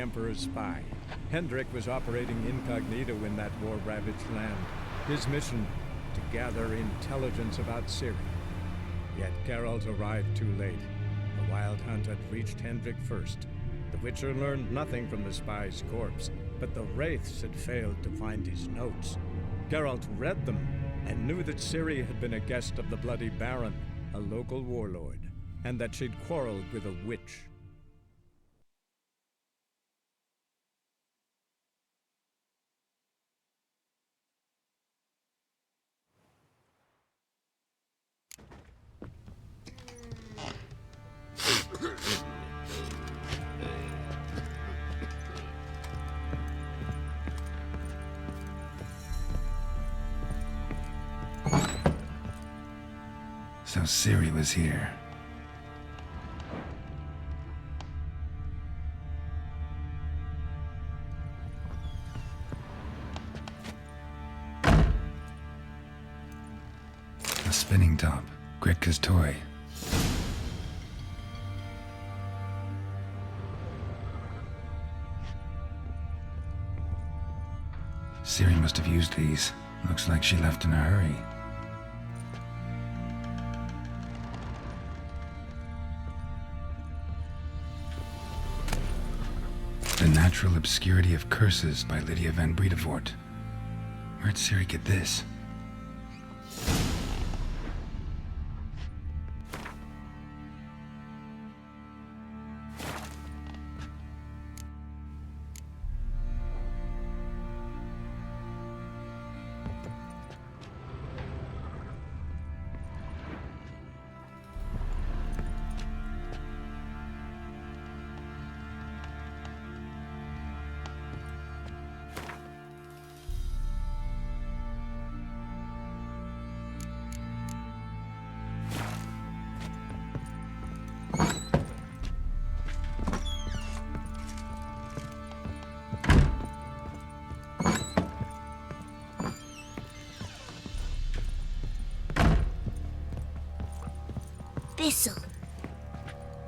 Emperor's spy. Hendrik was operating incognito in that war-ravaged land. His mission, to gather intelligence about Ciri. Yet Geralt arrived too late. The Wild Hunt had reached Hendrik first. The Witcher learned nothing from the spy's corpse, but the Wraiths had failed to find his notes. Geralt read them and knew that Ciri had been a guest of the Bloody Baron, a local warlord, and that she'd quarreled with a witch. So Ciri was here. A spinning top, Gretka's toy. Ciri must have used these. Looks like she left in a hurry. The Natural Obscurity of Curses by Lydia van Bredevoort. Where'd Ciri get this?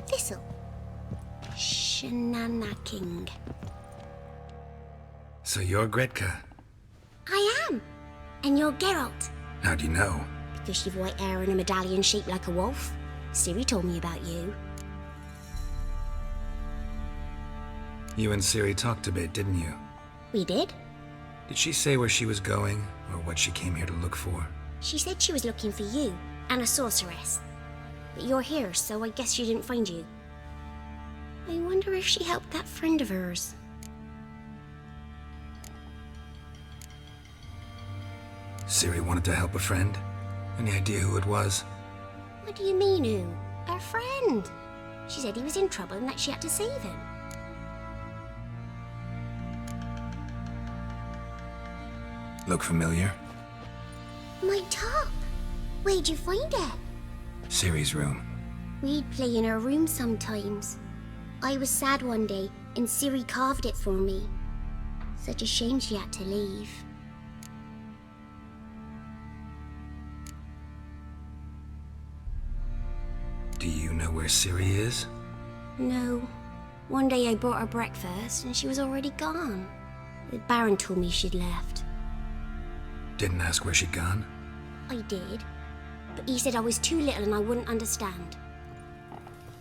Thistle. Shenanaking. So you're Gretka? I am. And you're Geralt. How do you know? Because you've white hair and a medallion shaped like a wolf. Ciri told me about you. You and Ciri talked a bit, didn't you? We did. Did she say where she was going, or what she came here to look for? She said she was looking for you and a sorceress. But you're here, so I guess she didn't find you. I wonder if she helped that friend of hers. Ciri wanted to help a friend? Any idea who it was? What do you mean, who? Her friend. She said he was in trouble and that she had to save him. Look familiar? My top. Where'd you find it? Ciri's room. We'd play in her room sometimes. I was sad one day, and Ciri carved it for me. Such a shame she had to leave. Do you know where Ciri is? No. One day I brought her breakfast, and she was already gone. The Baron told me she'd left. Didn't ask where she'd gone? I did, but he said I was too little and I wouldn't understand.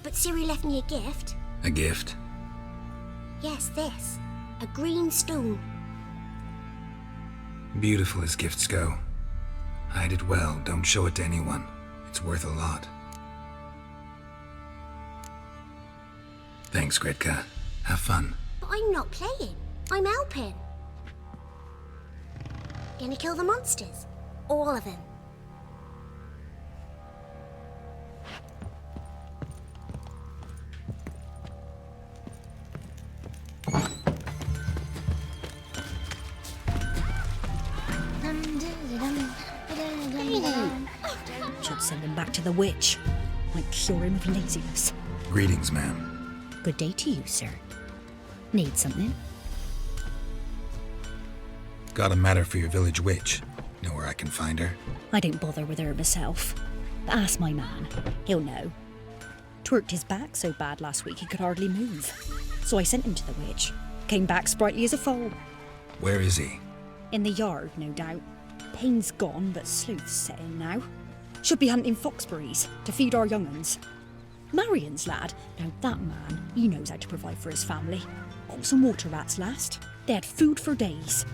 But Ciri left me a gift. A gift? Yes, this. A green stone. Beautiful as gifts go. Hide it well, don't show it to anyone. It's worth a lot. Thanks, Gretka. Have fun. But I'm not playing. I'm helping. Gonna kill the monsters. All of them. Should send him back to the witch. Might cure him of laziness. Greetings, ma'am. Good day to you, sir. Need something? Got a matter for your village witch. Know where I can find her? I don't bother with her myself. But ask my man. He'll know. Twerked his back so bad last week he could hardly move. So I sent him to the witch. Came back sprightly as a foal. Where is he? In the yard, no doubt. Pain's gone, but sleuth's set in now. Should be hunting foxberries to feed our young uns. Marion's lad, now that man, he knows how to provide for his family. Got some water rats last. They had food for days.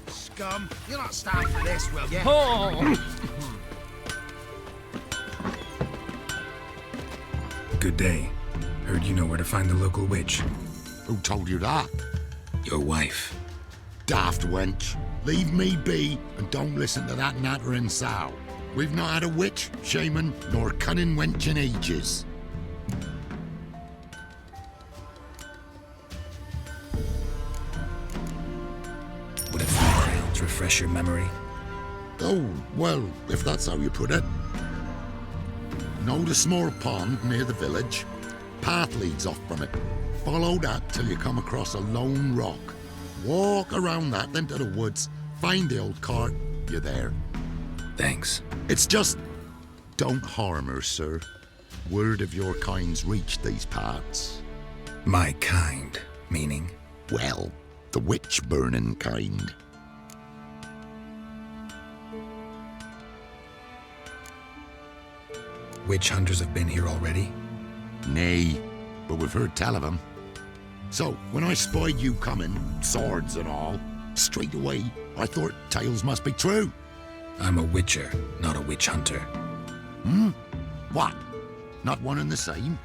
Scum, you'll not stand for this, will you? Good day. Heard you know where to find the local witch. Who told you that? Your wife. Daft wench. Leave me be and don't listen to that nattering sow. We've not had a witch, shaman, nor cunning wench in ages. Would a few crowns refresh your memory? Oh, well, if that's how you put it. Know the small pond near the village? Path leads off from it. Follow that till you come across a lone rock. Walk around that, then to the woods. Find the old cart. You're there. Thanks. It's just... don't harm her, sir. Word of your kind's reached these parts. My kind, meaning? Well, the witch-burning kind. Witch hunters have been here already? Nay, but we've heard tell of them. So, when I spied you coming, swords and all, straight away I thought tales must be true. I'm a witcher, not a witch hunter. What? Not one and the same?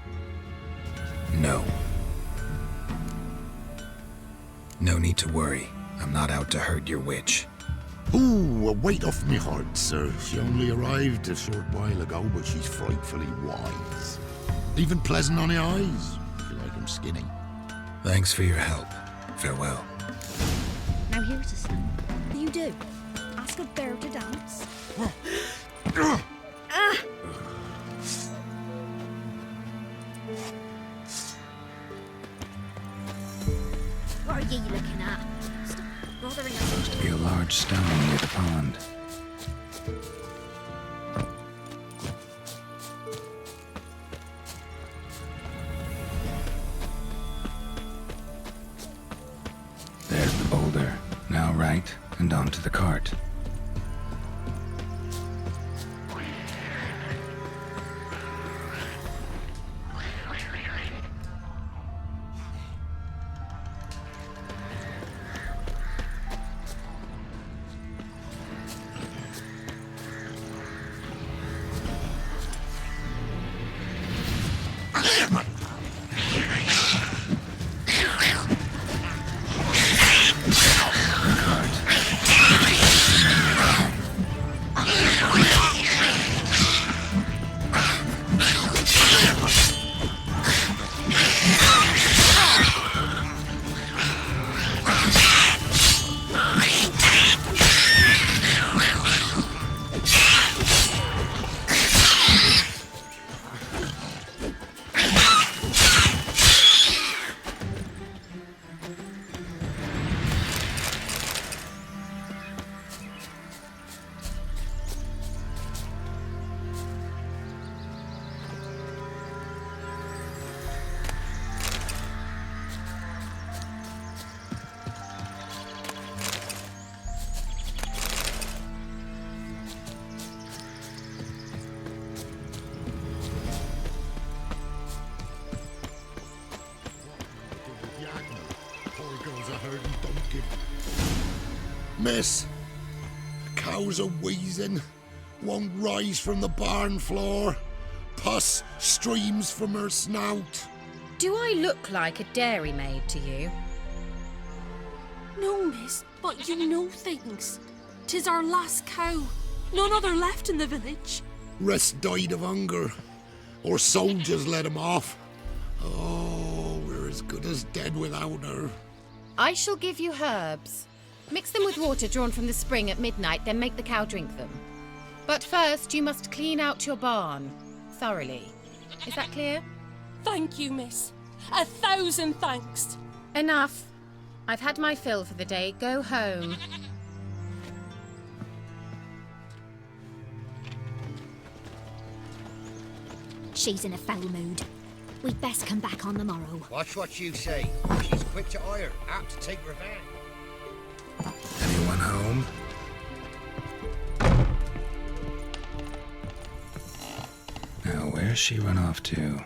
No. No need to worry. I'm not out to hurt your witch. Ooh, a weight off me heart, sir. She only arrived a short while ago, but she's frightfully wise. Even pleasant on the eyes, if you like 'em skinny. Thanks for your help. Farewell. Now here's a song. You do. Ask a bear to dance. What are you looking at? Stop bothering us. Supposed to be a large stone near the pond. There's the boulder. Now right, and onto the cart. Miss, the cows are wheezing, won't rise from the barn floor. Pus streams from her snout. Do I look like a dairymaid to you? No, miss, but you know things. 'Tis our last cow. None other left in the village. Rest died of hunger, or soldiers let him off. Oh, we're as good as dead without her. I shall give you herbs. Mix them with water drawn from the spring at midnight, then make the cow drink them. But first, you must clean out your barn thoroughly. Is that clear? Thank you, miss. 1,000 thanks. Enough. I've had my fill for the day. Go home. she's in a foul mood. We'd best come back on the morrow. Watch what you say. She's quick to ire, apt to take revenge. Anyone home? Now, where's she run off to?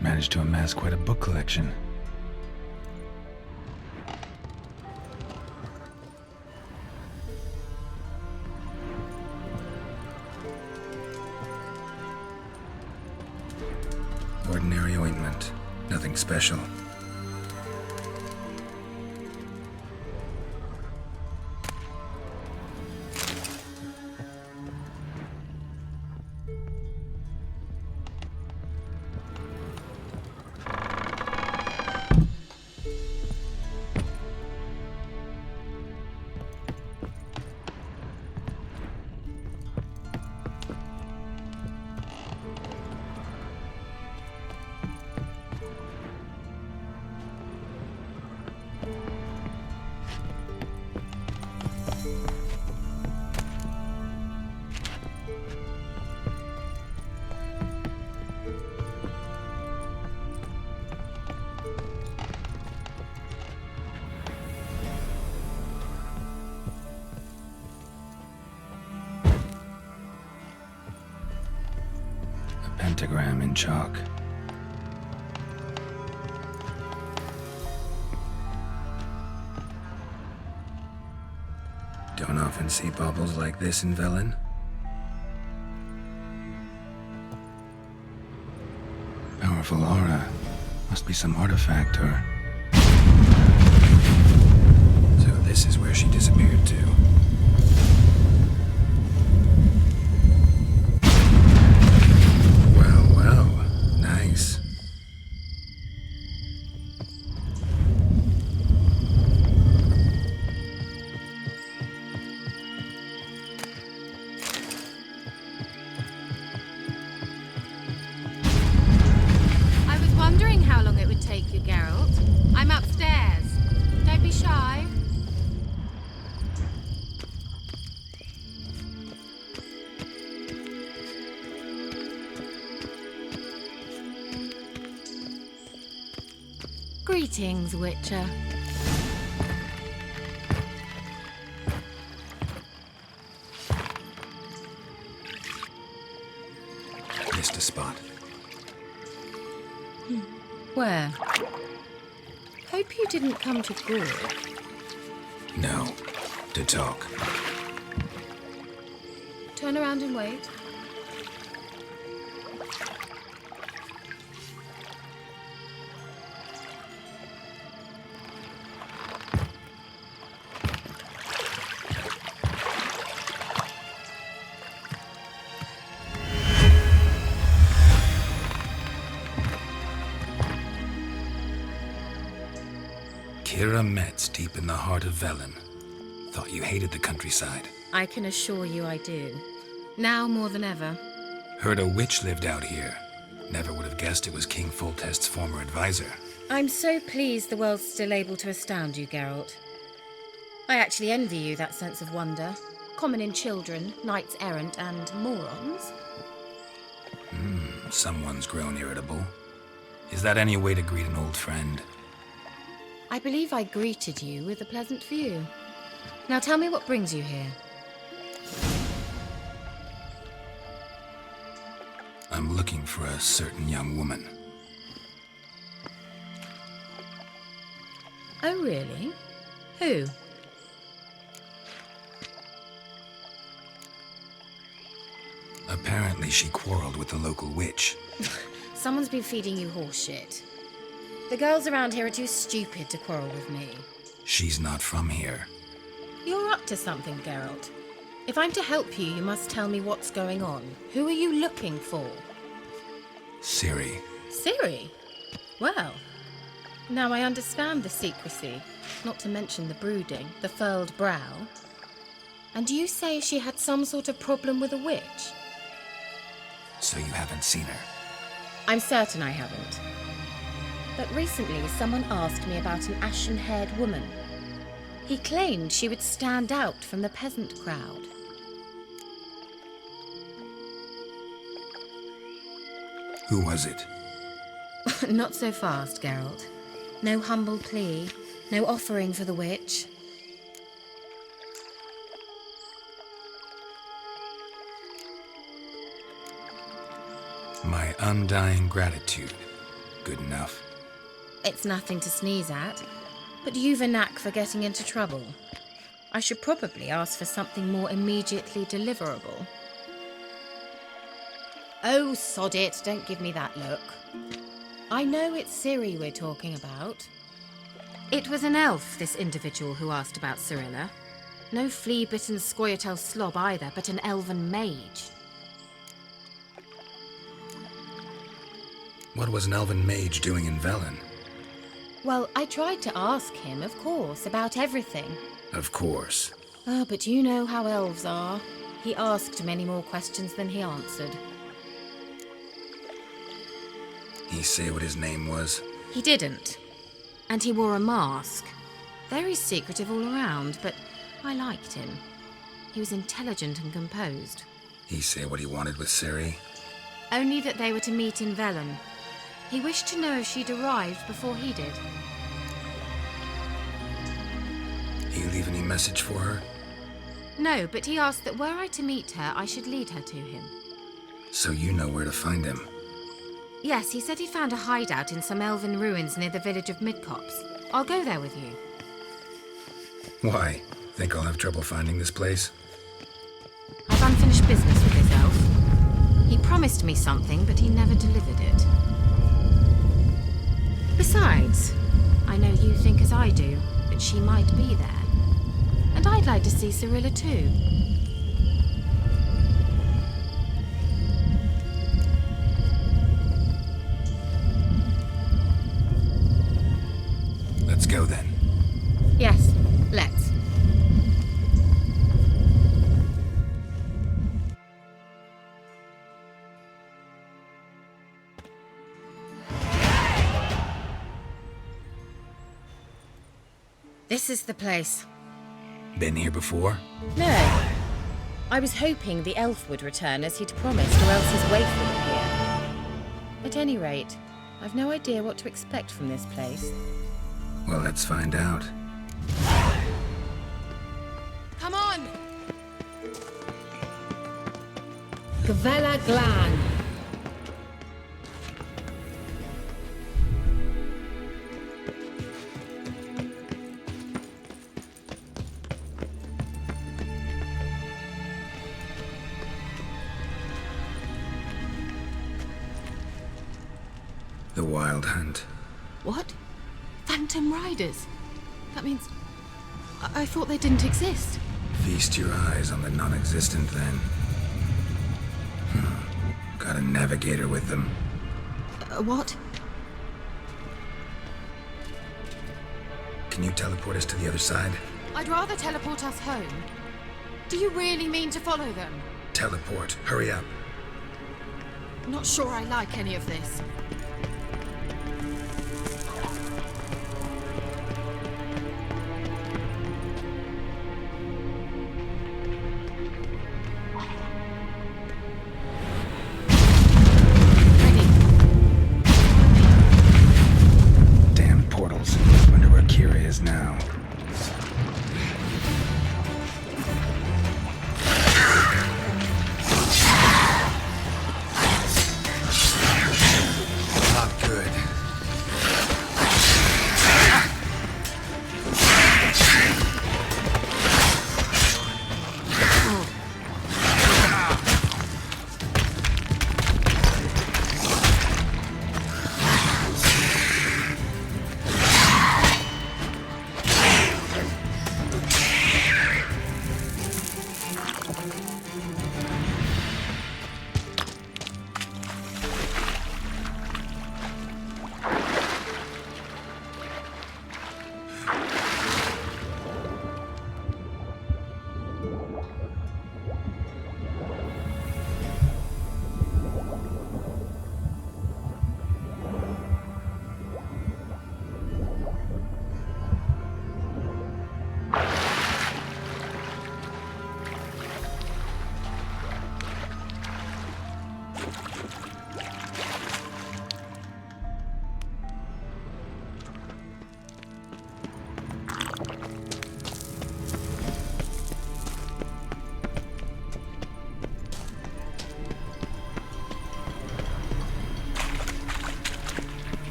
Managed to amass quite a book collection. Ordinary ointment. Nothing special. Pentagram in chalk. Don't often see baubles like this in Velen. Powerful aura. Must be some artifact or... So this is where she disappeared to. Nice. I was wondering how long it would take you, Geralt. I'm upstairs. Don't be shy. Greetings, Witcher. Missed a spot. Where? Hope you didn't come to Gore. No. To talk. Turn around and wait. Kira Metz, deep in the heart of Velen. Thought you hated the countryside. I can assure you I do. Now more than ever. Heard a witch lived out here. Never would have guessed it was King Foltest's former advisor. I'm so pleased the world's still able to astound you, Geralt. I actually envy you that sense of wonder. Common in children, knights errant, and morons. Someone's grown irritable. Is that any way to greet an old friend? I believe I greeted you with a pleasant view. Now tell me what brings you here. I'm looking for a certain young woman. Oh, really? Who? Apparently she quarreled with the local witch. Someone's been feeding you horse shit. The girls around here are too stupid to quarrel with me. She's not from here. You're up to something, Geralt. If I'm to help you, you must tell me what's going on. Who are you looking for? Ciri. Ciri? Well, now I understand the secrecy, not to mention the brooding, the furled brow. And you say she had some sort of problem with a witch? So you haven't seen her? I'm certain I haven't. But recently, someone asked me about an ashen-haired woman. He claimed she would stand out from the peasant crowd. Who was it? Not so fast, Geralt. No humble plea, no offering for the witch. My undying gratitude. Good enough. It's nothing to sneeze at, but you've a knack for getting into trouble. I should probably ask for something more immediately deliverable. Oh, sod it, don't give me that look. I know it's Ciri we're talking about. It was an elf, this individual who asked about Cirilla. No flea-bitten Scoia'tael slob either, but an elven mage. What was an elven mage doing in Velen? Well, I tried to ask him, of course, about everything. Of course. Ah, but you know how elves are. He asked many more questions than he answered. He say what his name was? He didn't. And he wore a mask. Very secretive all around, but I liked him. He was intelligent and composed. He say what he wanted with Ciri? Only that they were to meet in Velen. He wished to know if she'd arrived before he did. He leave any message for her? No, but he asked that were I to meet her, I should lead her to him. So you know where to find him? Yes, he said he found a hideout in some elven ruins near the village of Midcopse. I'll go there with you. Why? Think I'll have trouble finding this place? I've unfinished business with this elf. He promised me something, but he never delivered it. Besides, I know you think as I do, that she might be there. And I'd like to see Cirilla too. Let's go then. Yes, let's. This is the place. Been here before? No. I was hoping the elf would return as he'd promised, or else his waif would appear. At any rate, I've no idea what to expect from this place. Well, let's find out. Come on! Gavella Glan. The Wild Hunt. What? Phantom Riders? That means... I thought they didn't exist. Feast your eyes on the non-existent, then. Got a navigator with them. What? Can you teleport us to the other side? I'd rather teleport us home. Do you really mean to follow them? Teleport. Hurry up. Not sure I like any of this. Now.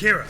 Kira.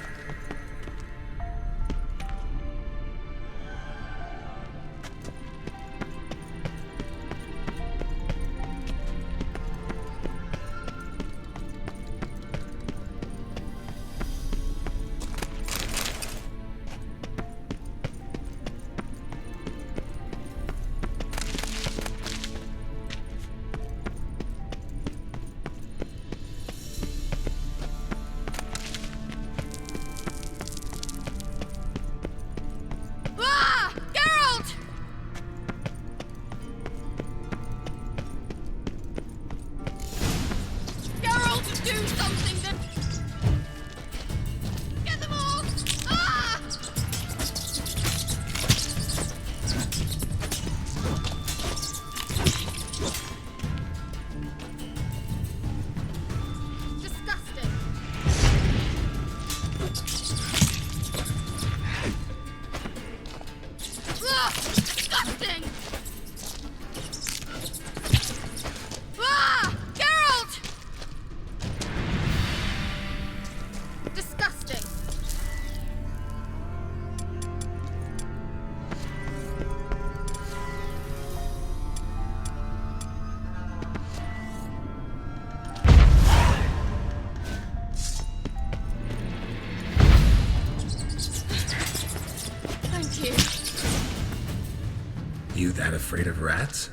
You that afraid of rats?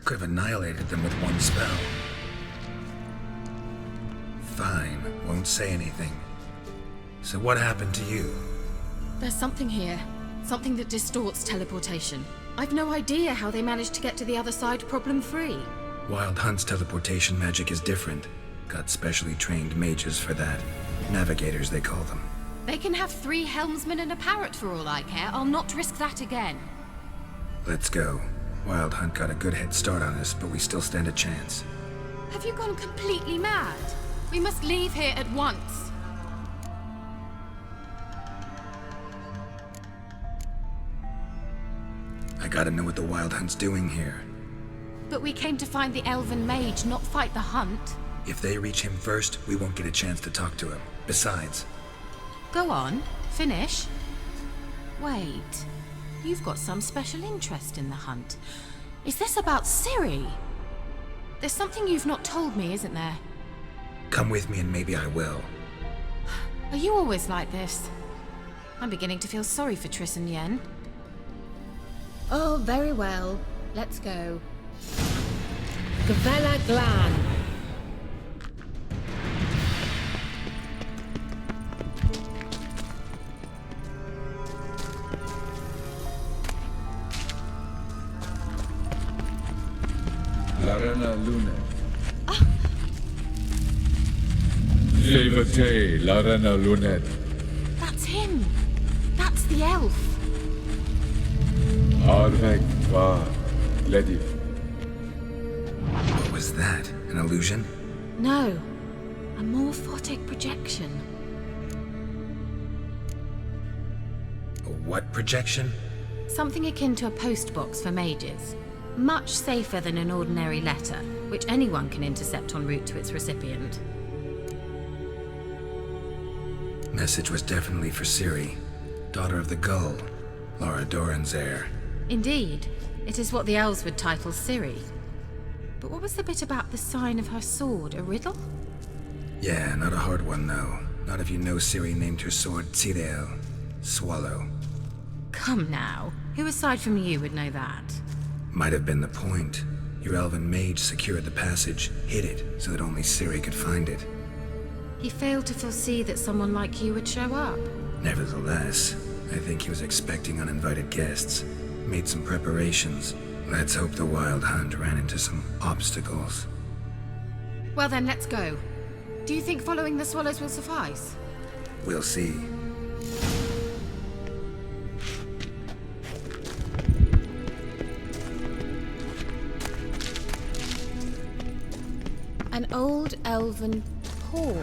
Could have annihilated them with one spell. Fine, won't say anything. So what happened to you? There's something here. Something that distorts teleportation. I've no idea how they managed to get to the other side problem-free. Wild Hunt's teleportation magic is different. Got specially trained mages for that. Navigators, they call them. They can have 3 helmsmen and a parrot for all I care. I'll not risk that again. Let's go. Wild Hunt got a good head start on us, but we still stand a chance. Have you gone completely mad? We must leave here at once. I gotta know what the Wild Hunt's doing here. But we came to find the Elven Mage, not fight the hunt. If they reach him first, we won't get a chance to talk to him. Besides... Go on, finish. Wait, you've got some special interest in the hunt. Is this about Ciri? There's something you've not told me, isn't there? Come with me and maybe I will. Are you always like this? I'm beginning to feel sorry for Triss and Yen. Oh, very well. Let's go. Gavella Glan. Larena Lunet. Levate, Larena Lunet. That's him. That's the elf. Arvek Var Ledif. What was that? An illusion? No. A morphotic projection. A what projection? Something akin to a postbox for mages. Much safer than an ordinary letter, which anyone can intercept en route to its recipient. Message was definitely for Ciri, daughter of the Gull, Lara Doran's heir. Indeed. It is what the elves would title Ciri. But what was the bit about the sign of her sword? A riddle? Yeah, not a hard one, though. Not if you know Ciri named her sword Tirael, Swallow. Come now. Who aside from you would know that? Might have been the point. Your elven mage secured the passage, hid it, so that only Ciri could find it. He failed to foresee that someone like you would show up. Nevertheless, I think he was expecting uninvited guests. Made some preparations. Let's hope the Wild Hunt ran into some obstacles. Well then, let's go. Do you think following the swallows will suffice? We'll see. An old elven port.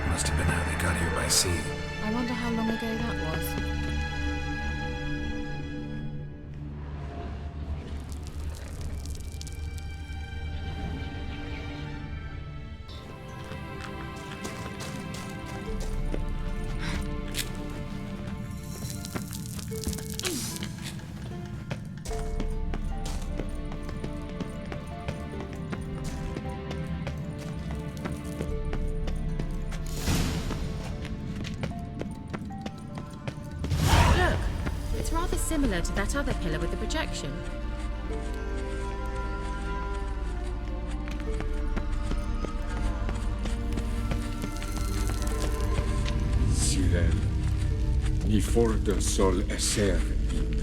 Must have been how they got here by sea. I wonder how long ago that was. It's rather similar to that other pillar with the projection. Cyril, ni forte sol esser in.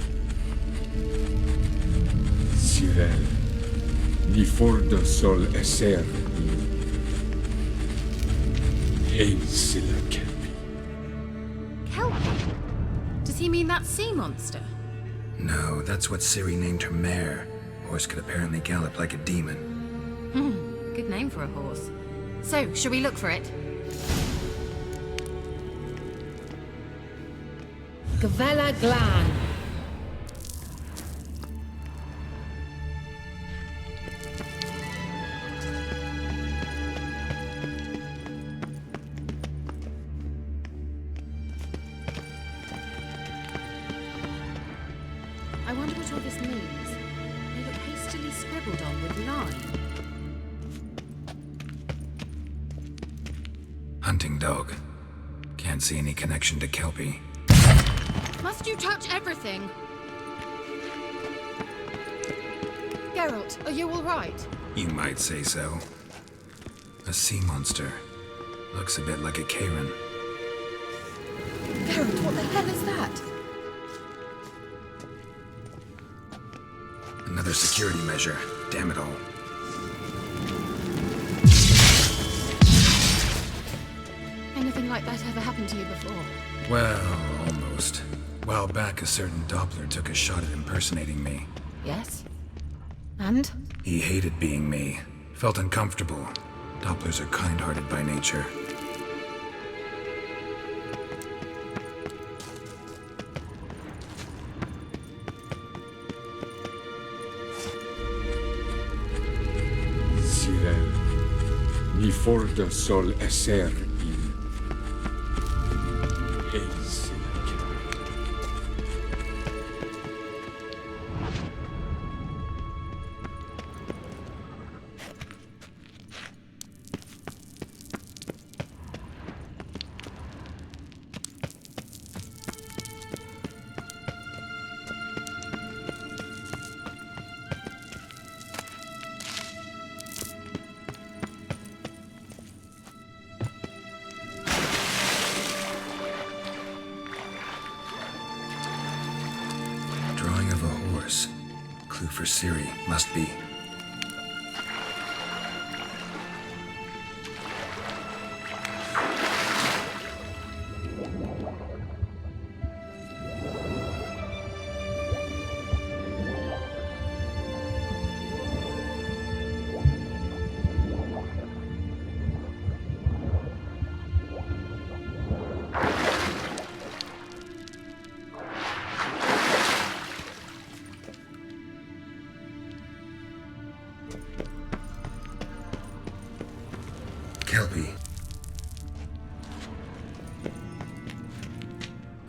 Cyril, ni forte sol esser in. Ein silla kelpi. Kelpie? Does he mean that sea monster? No, that's what Ciri named her mare. Horse could apparently gallop like a demon. Good name for a horse. So, shall we look for it? Gavella Glan. I wonder what all this means. They look hastily scribbled on with lime. Hunting dog. Can't see any connection to Kelpie. Must you touch everything? Geralt, are you all right? You might say so. A sea monster. Looks a bit like a Karen. Geralt, what the hell is that? Another security measure. Damn it all. Anything like that ever happened to you before? Well, almost. A while back, a certain Doppler took a shot at impersonating me. Yes. And? He hated being me. Felt uncomfortable. Dopplers are kind-hearted by nature. Cyril, ni forte sol esser in. Ein silla kelpi. Drawing of a horse. Clue for Ciri, must be.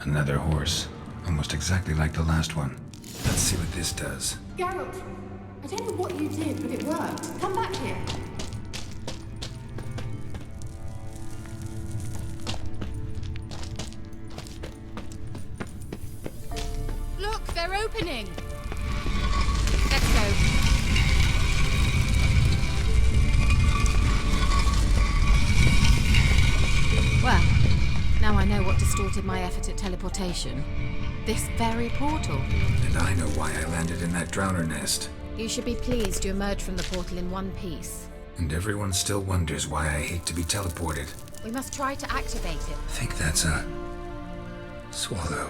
Another horse. Almost exactly like the last one. Let's see what this does. Geralt, I don't know what you did, but it worked. Come back here. Look, they're opening. Let's go. Well, now I know what distorted my effort at teleportation. This very portal. And I know why I landed in that drowner nest. You should be pleased you emerged from the portal in one piece. And everyone still wonders why I hate to be teleported. We must try to activate it. I think that's a... swallow.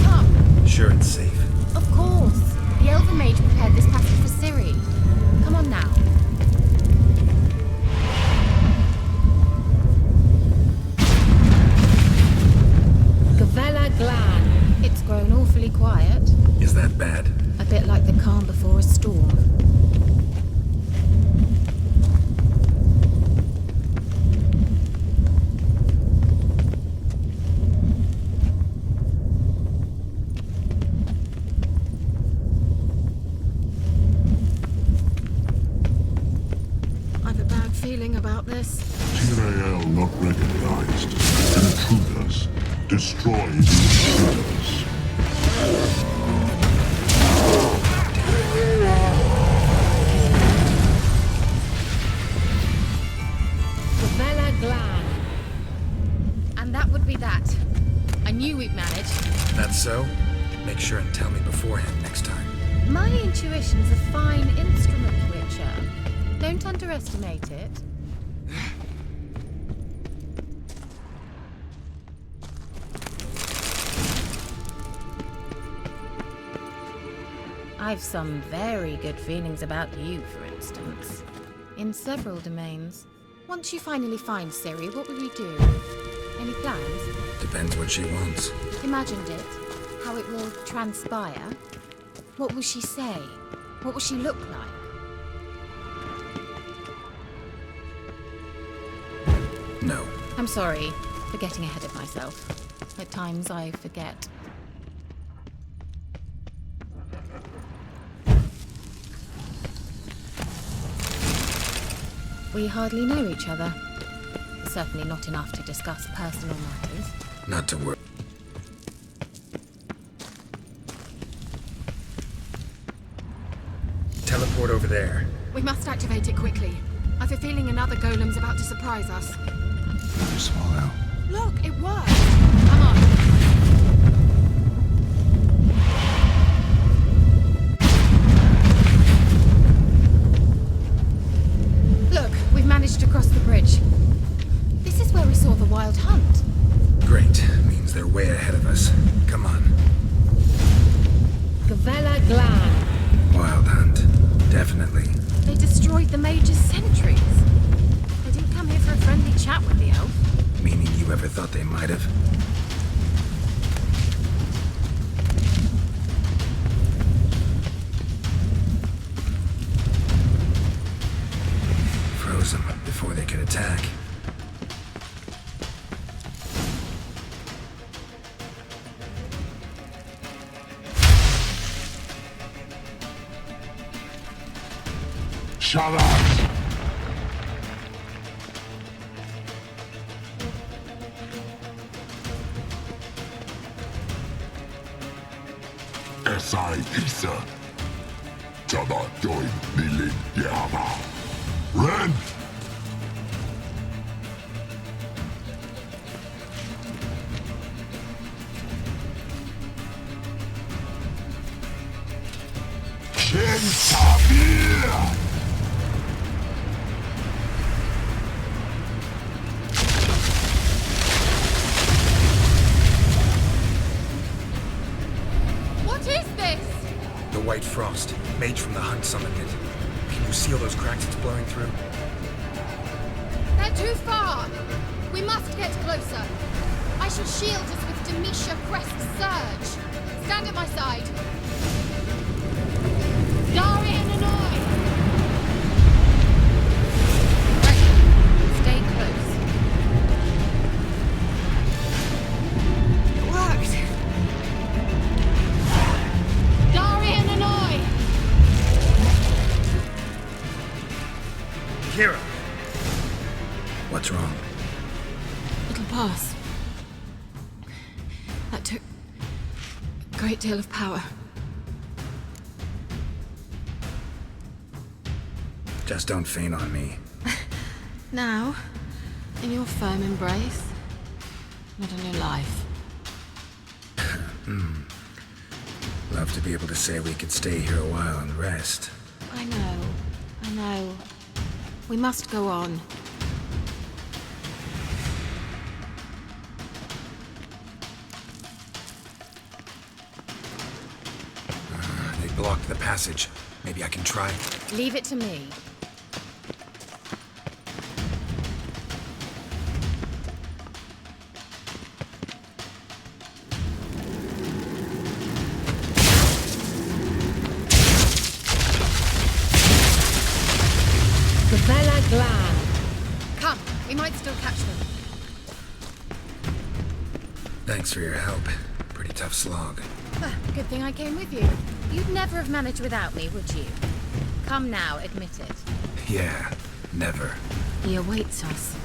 Come! Sure it's safe. Of course. The Elven Mage prepared this passage for Ciri. Come on now. Gavella Glan. It's grown awfully quiet. Is that bad? A bit like the calm before a storm. I've a bad feeling about this. Tyrael not recognized. Intruders. Destroy these intruders. Gavella Glan. And that would be that. I knew we'd manage. That's so? Make sure and tell me beforehand next time. My intuition's a fine instrument, Witcher. Don't underestimate it. I've some very good feelings about you, for instance. In several domains. Once you finally find Ciri, what will you do? Any plans? Depends what she wants. Imagined it. How it will transpire. What will she say? What will she look like? No. I'm sorry for getting ahead of myself. At times I forget. We hardly know each other. Certainly not enough to discuss personal matters. Not to worry. Teleport over there. We must activate it quickly. I've a feeling another golem's about to surprise us. Another swallow. Look, it worked! Come on. Look, we've managed to cross the bridge. This is where we saw the wild hunt. Great. Means they're way ahead of us. Come on. Gavella Glan. Wild hunt. Definitely. They destroyed the Mage's sentries. They didn't come here for a friendly chat with the elf. Meaning you ever thought they might have? Froze them before they could attack. Shut up! Esai Isa. Jada join Milin Yama. Ren! Ken Tabir! White frost. Mage from the hunt summoned it. Can you seal those cracks it's blowing through? They're too far! We must get closer. I shall shield us with Demetia Crest Surge. Stand at my side. Dari and Annoy! Ready. Stay close. What's wrong? It'll pass. That took a great deal of power. Just don't faint on me. Now, in your firm embrace, not a new life. Love to be able to say we could stay here a while and rest. I know. We must go on. They blocked the passage. Maybe I can try. Leave it to me. Vela Glan. Come, we might still catch them. Thanks for your help. Pretty tough slog. Good thing I came with you. You'd never have managed without me, would you? Come now, admit it. Yeah, never. He awaits us.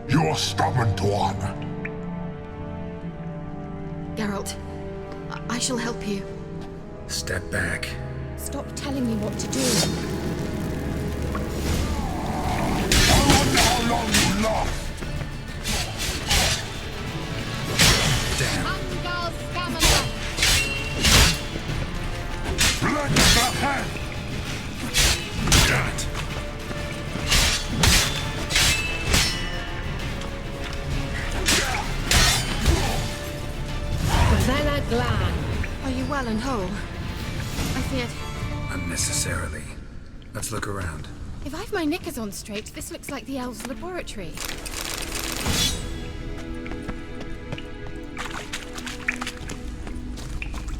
You're stubborn, Tuan. Geralt, I shall help you. Step back. Stop telling me what to do. I wonder how long you last. Damn. Angal Stamina! Blood the hand. Damn it. Vela Glan. Are you well and whole? I feared... Unnecessarily. Let's look around. If I've my knickers on straight, this looks like the elves' laboratory.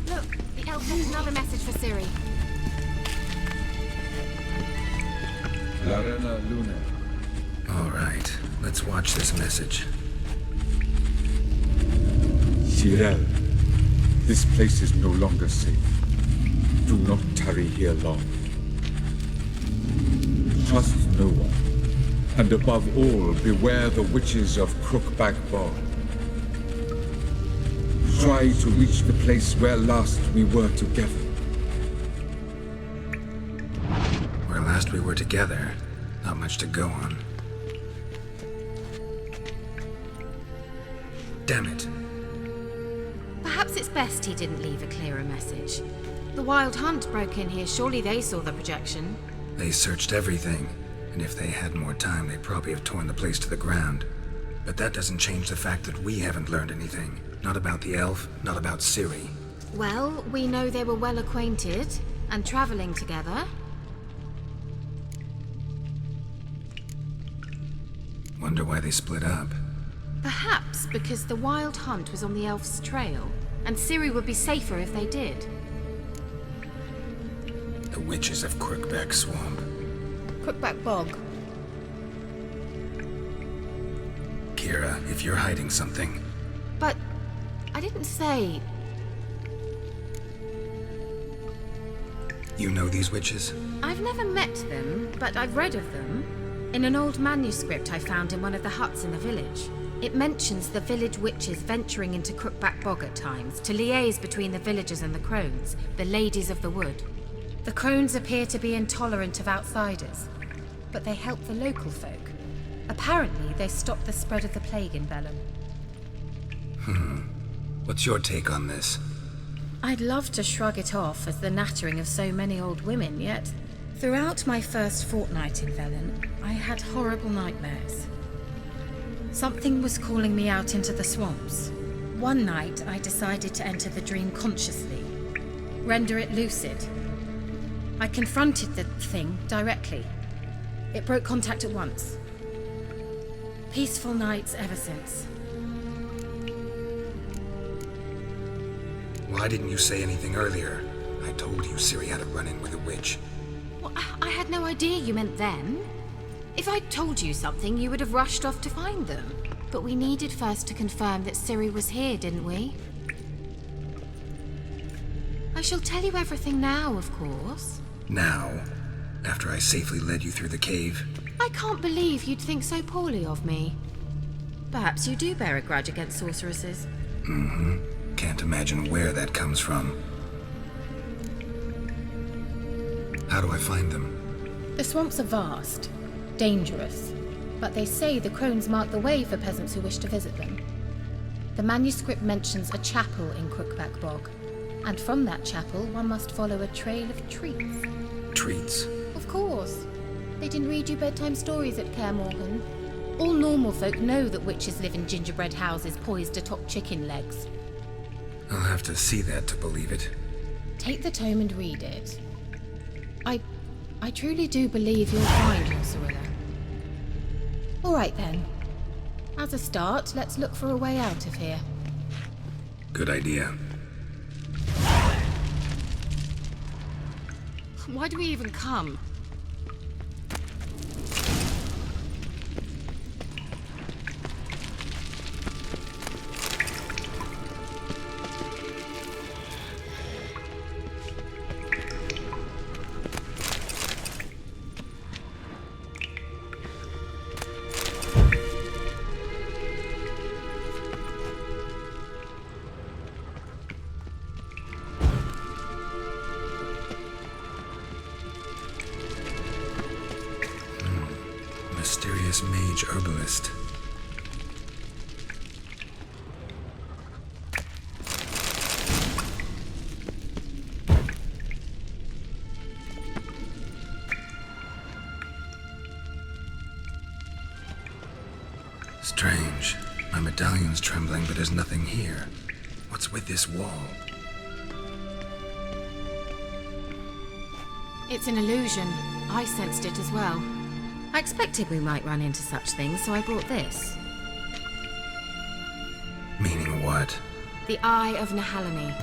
Look, the elf has another message for Ciri. Larena Lune. All right, let's watch this message. Tyrell, this place is no longer safe. Do not tarry here long. Trust no one. And above all, beware the witches of Crookback Bog. Try to reach the place where last we were together. Where last we were together, not much to go on. Damn it. Perhaps it's best he didn't leave a clearer message. The Wild Hunt broke in here. Surely they saw the projection. They searched everything, and if they had more time, they'd probably have torn the place to the ground. But that doesn't change the fact that we haven't learned anything. Not about the elf, not about Ciri. Well, we know they were well acquainted and traveling together. Wonder why they split up. Perhaps because the Wild Hunt was on the elf's trail, and Ciri would be safer if they did. The witches of Crookback Swamp. Crookback Bog. Kira, if you're hiding something... But I didn't say... You know these witches? I've never met them, but I've read of them. In an old manuscript I found in one of the huts in the village. It mentions the village witches venturing into Crookback Bog at times to liaise between the villagers and the crones, the ladies of the wood. The crones appear to be intolerant of outsiders, but they help the local folk. Apparently, they stopped the spread of the plague in Vellum. What's your take on this? I'd love to shrug it off as the nattering of so many old women, yet throughout my first fortnight in Velen, I had horrible nightmares. Something was calling me out into the swamps. One night, I decided to enter the dream consciously, render it lucid. I confronted the thing directly. It broke contact at once. Peaceful nights ever since. Why didn't you say anything earlier? I told you Ciri had a run-in with a witch. Well, I had no idea you meant them. If I'd told you something, you would have rushed off to find them. But we needed first to confirm that Ciri was here, didn't we? I shall tell you everything now, of course. Now? After I safely led you through the cave? I can't believe you'd think so poorly of me. Perhaps you do bear a grudge against sorceresses. Mm-hmm. Can't imagine where that comes from. How do I find them? The swamps are vast, dangerous, but they say the crones mark the way for peasants who wish to visit them. The manuscript mentions a chapel in Crookback Bog, and from that chapel one must follow a trail of treats. Treats? Of course. They didn't read you bedtime stories at Kaer Morhen. All normal folk know that witches live in gingerbread houses poised atop chicken legs. I'll have to see that to believe it. Take the tome and read it. I truly do believe you'll find your Cirilla. All right then. As a start, let's look for a way out of here. Good idea. Why do we even come? Mysterious mage herbalist. Strange. My medallion's trembling, but there's nothing here. What's with this wall? It's an illusion. I sensed it as well. I expected we might run into such things, so I brought this. Meaning what? The Eye of Nehaleni.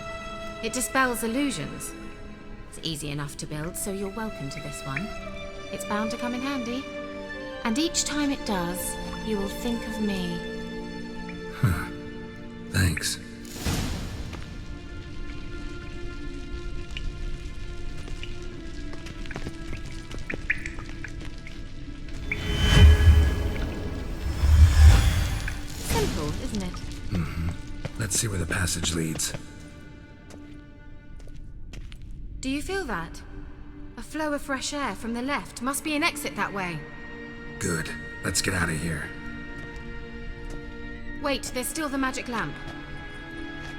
It dispels illusions. It's easy enough to build, so you're welcome to this one. It's bound to come in handy. And each time it does, you will think of me. Huh. Thanks. Simple, isn't it? Mm-hmm. Let's see where the passage leads. Do you feel that? A flow of fresh air from the left. Must be an exit that way. Good. Let's get out of here. Wait, there's still the magic lamp.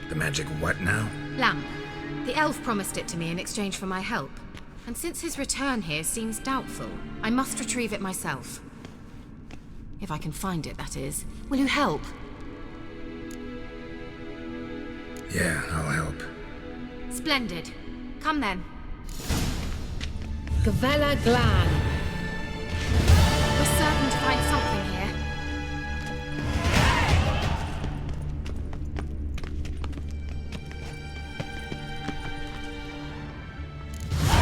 The magic what now? Lamp. The elf promised it to me in exchange for my help. And since his return here seems doubtful, I must retrieve it myself. If I can find it, that is. Will you help? Yeah, I'll help. Splendid. Come then. Gavella Glan. We're certain to find something here.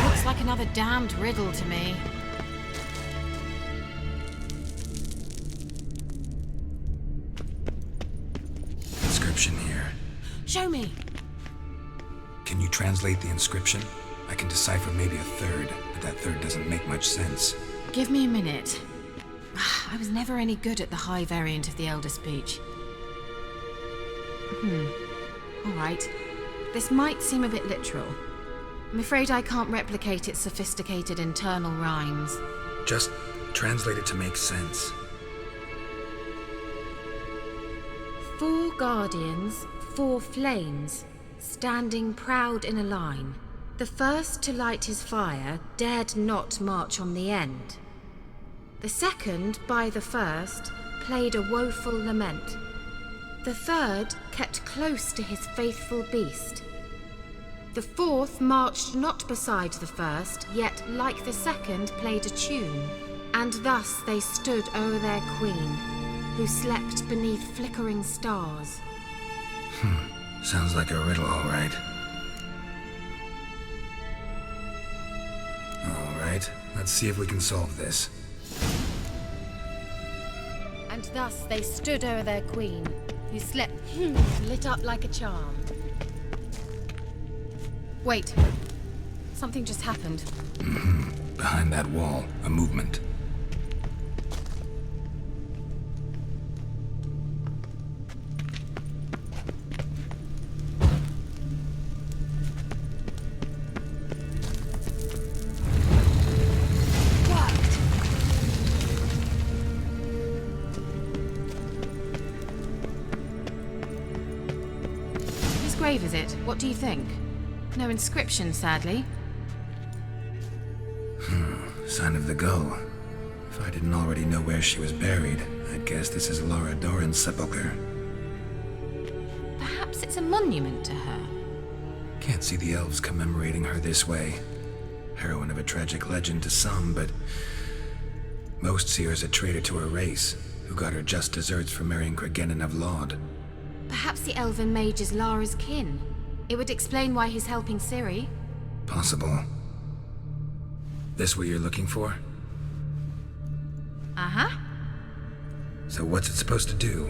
Looks like another damned riddle to me. Inscription here. Show me. Can you translate the inscription? I can decipher maybe a third, but that third doesn't make much sense. Give me a minute. I was never any good at the high variant of the Elder Speech. All right. This might seem a bit literal. I'm afraid I can't replicate its sophisticated internal rhymes. Just translate it to make sense. 4 guardians, 4 flames, standing proud in a line. The first to light his fire dared not march on the end. The second, by the first, played a woeful lament. The third kept close to his faithful beast. The fourth marched not beside the first, yet, like the second, played a tune. And thus they stood o'er their queen, who slept beneath flickering stars. Sounds like a riddle, all right. All right, let's see if we can solve this. And thus they stood o'er their queen, who slept lit up like a charm. Wait. Something just happened. Behind that wall, a movement. Whose grave is it? What do you think? No inscription, sadly. Sign of the gull. If I didn't already know where she was buried, I'd guess this is Lara Doran's sepulchre. Perhaps it's a monument to her. Can't see the elves commemorating her this way. Heroine of a tragic legend to some, but most see her as a traitor to her race, who got her just deserts for marrying Cregennan of Laud. Perhaps the elven mage is Lara's kin. It would explain why he's helping Ciri. Possible. This what you're looking for? Uh-huh. So what's it supposed to do?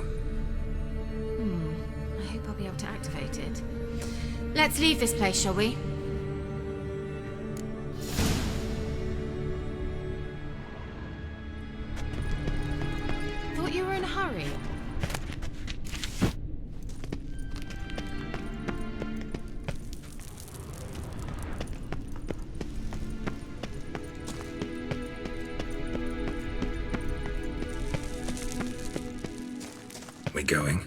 I hope I'll be able to activate it. Let's leave this place, shall we? Thought you were in a hurry. We going?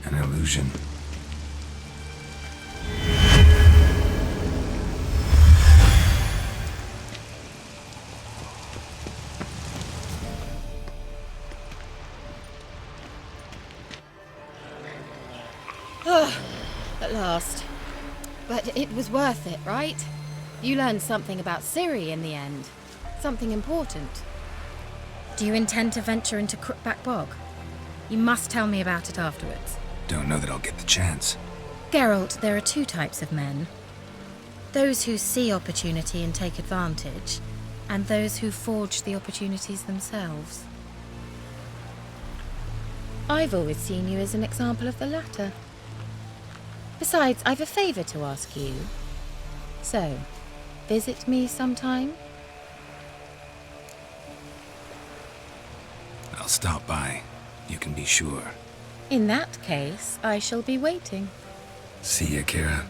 An illusion. At last. But it was worth it, right? You learned something about Ciri in the end. Something important. Do you intend to venture into Crookback Bog? You must tell me about it afterwards. Don't know that I'll get the chance. Geralt, there are two types of men. Those who see opportunity and take advantage, and those who forge the opportunities themselves. I've always seen you as an example of the latter. Besides, I've a favour to ask you. So, visit me sometime? I'll stop by. You can be sure. In that case, I shall be waiting. See ya, Kira.